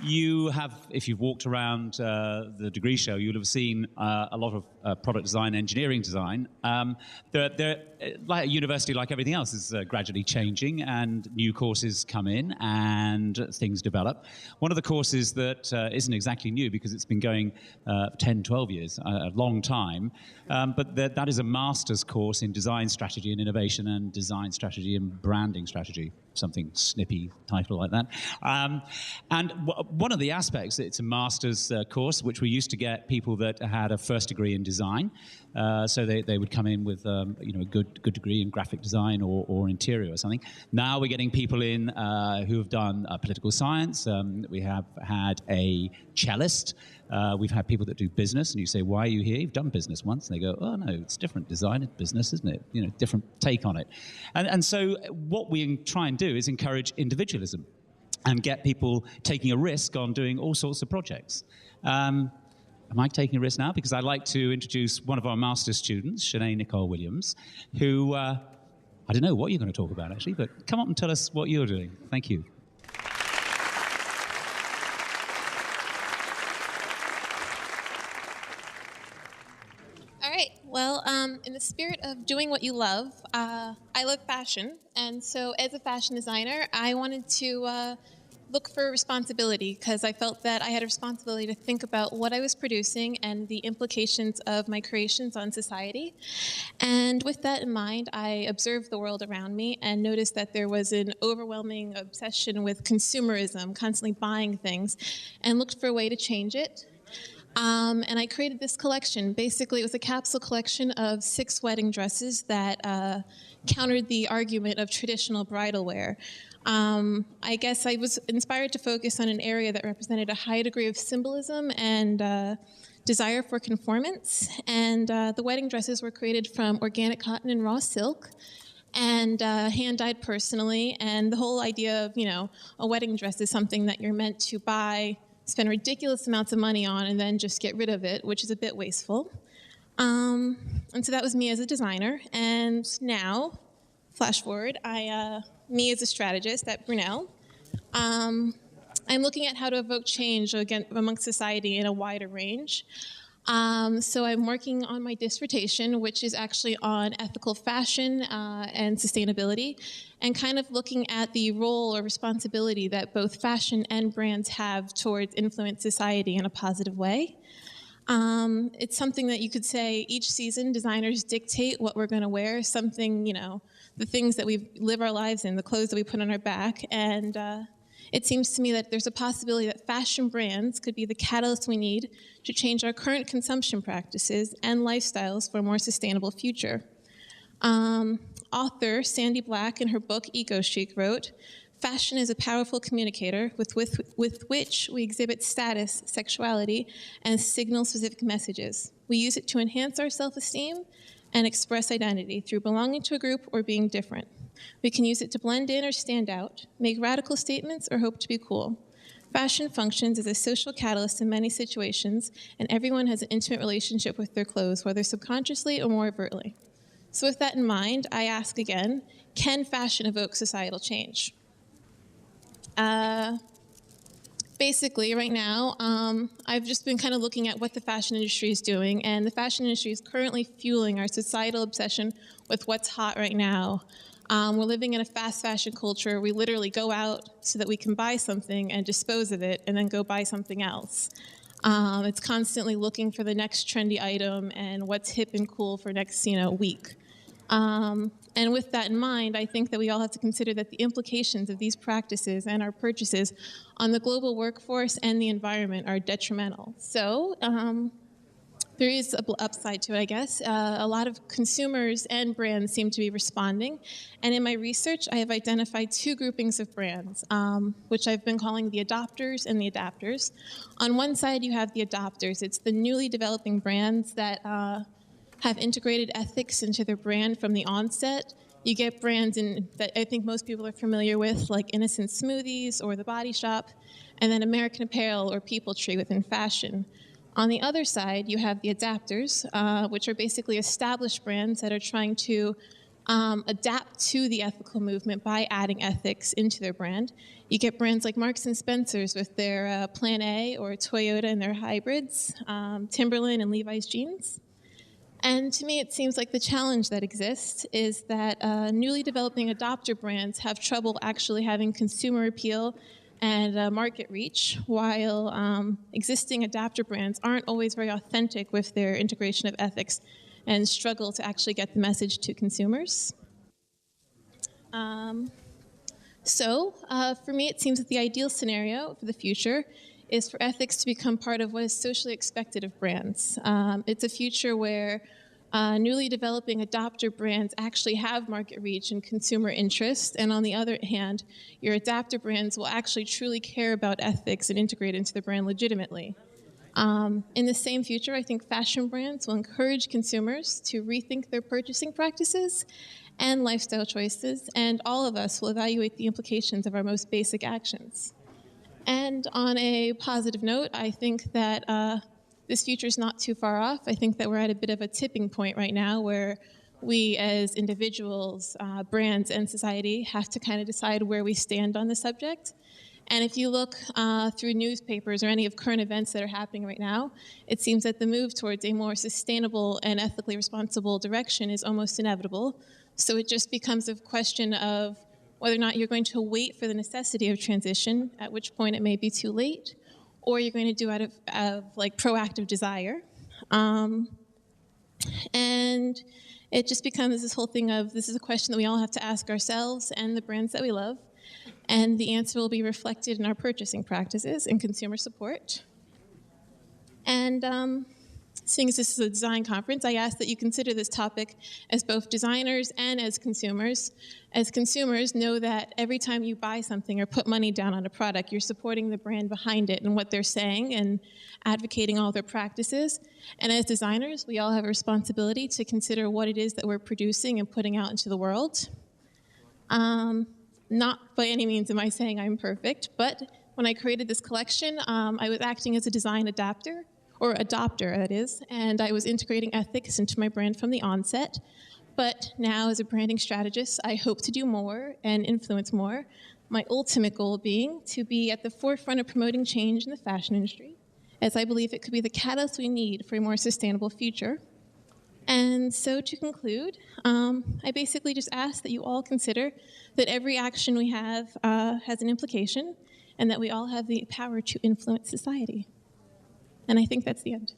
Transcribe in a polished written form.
you have, if you've walked around the degree show, you'll have seen a lot of product design, engineering design. Like a university, like everything else, is gradually changing, and new courses come in and things develop. One of the courses that isn't exactly new because it's been going 10, 12 years, a long time, but that is a master's course in design strategy and innovation and design strategy and branding strategy, something snippy title like that. And one of the aspects, it's a master's course, which we used to get people that had a first degree in design. So they would come in with a good degree in graphic design or interior or something. Now we're getting people in who have done political science. We have had a cellist. We've had people that do business, and you say, why are you here? You've done business once. And they go, oh, no, it's different. Design is business, isn't it? Different take on it. And so what we try and do is encourage individualism and get people taking a risk on doing all sorts of projects. Am I taking a risk now? Because I'd like to introduce one of our master's students, Chenay Nicole Williams, who, I don't know what you're going to talk about, actually, but come up and tell us what you're doing. Thank you. All right. Well, in the spirit of doing what you love, I love fashion. And so as a fashion designer, I wanted to look for responsibility, because I felt that I had a responsibility to think about what I was producing and the implications of my creations on society. And with that in mind, I observed the world around me and noticed that there was an overwhelming obsession with consumerism, constantly buying things, and looked for a way to change it. And I created this collection. Basically, it was a capsule collection of 6 wedding dresses that countered the argument of traditional bridal wear. I guess I was inspired to focus on an area that represented a high degree of symbolism and desire for conformance. And the wedding dresses were created from organic cotton and raw silk, and hand-dyed personally. And the whole idea of, a wedding dress is something that you're meant to buy, spend ridiculous amounts of money on, and then just get rid of it, which is a bit wasteful. And so that was me as a designer. And now, flash forward, me as a strategist at Brunel, I'm looking at how to evoke change again amongst society in a wider range. So I'm working on my dissertation, which is actually on ethical fashion and sustainability, and kind of looking at the role or responsibility that both fashion and brands have towards influence society in a positive way. It's something that you could say each season designers dictate what we're going to wear, something, the things that we live our lives in, the clothes that we put on our back. And it seems to me that there's a possibility that fashion brands could be the catalyst we need to change our current consumption practices and lifestyles for a more sustainable future. Author Sandy Black, in her book Eco Chic, wrote, "Fashion is a powerful communicator with which we exhibit status, sexuality, and signal specific messages. We use it to enhance our self-esteem and express identity through belonging to a group or being different. We can use it to blend in or stand out, make radical statements, or hope to be cool. Fashion functions as a social catalyst in many situations, and everyone has an intimate relationship with their clothes, whether subconsciously or more overtly." So with that in mind, I ask again, can fashion evoke societal change? Basically, right now, I've just been kind of looking at what the fashion industry is doing, and the fashion industry is currently fueling our societal obsession with what's hot right now. We're living in a fast fashion culture. We literally go out so that we can buy something and dispose of it, and then go buy something else. It's constantly looking for the next trendy item and what's hip and cool for next, week. And with that in mind, I think that we all have to consider that the implications of these practices and our purchases on the global workforce and the environment are detrimental. So there is an upside to it, I guess. A lot of consumers and brands seem to be responding. And in my research, I have identified 2 groupings of brands, which I've been calling the adopters and the adapters. On one side, you have the adopters. It's the newly developing brands that have integrated ethics into their brand from the onset. You get brands that I think most people are familiar with, like Innocent Smoothies or The Body Shop, and then American Apparel or People Tree within fashion. On the other side, you have the adapters, which are basically established brands that are trying to adapt to the ethical movement by adding ethics into their brand. You get brands like Marks and Spencer's with their Plan A, or Toyota and their hybrids, Timberland and Levi's jeans. And to me, it seems like the challenge that exists is that newly developing adopter brands have trouble actually having consumer appeal and market reach, while existing adapter brands aren't always very authentic with their integration of ethics and struggle to actually get the message to consumers. For me, it seems that the ideal scenario for the future is for ethics to become part of what is socially expected of brands. It's a future where newly developing adopter brands actually have market reach and consumer interest, and on the other hand, your adapter brands will actually truly care about ethics and integrate into the brand legitimately. In the same future, I think fashion brands will encourage consumers to rethink their purchasing practices and lifestyle choices, and all of us will evaluate the implications of our most basic actions. And on a positive note, I think that this future is not too far off. I think that we're at a bit of a tipping point right now where we as individuals, brands, and society have to kind of decide where we stand on the subject. And if you look through newspapers or any of current events that are happening right now, it seems that the move towards a more sustainable and ethically responsible direction is almost inevitable. So it just becomes a question of whether or not you're going to wait for the necessity of transition, at which point it may be too late, or you're going to do out of like proactive desire. And it just becomes this whole thing of, this is a question that we all have to ask ourselves and the brands that we love. And the answer will be reflected in our purchasing practices and consumer support. And seeing as this is a design conference, I ask that you consider this topic as both designers and as consumers. As consumers, know that every time you buy something or put money down on a product, you're supporting the brand behind it and what they're saying and advocating all their practices. And as designers, we all have a responsibility to consider what it is that we're producing and putting out into the world. Not by any means am I saying I'm perfect, but when I created this collection, I was acting as a design adapter, or adopter, that is, and I was integrating ethics into my brand from the onset. But now, as a branding strategist, I hope to do more and influence more, my ultimate goal being to be at the forefront of promoting change in the fashion industry, as I believe it could be the catalyst we need for a more sustainable future. And so to conclude, I basically just ask that you all consider that every action we have has an implication, and that we all have the power to influence society. And I think that's the end.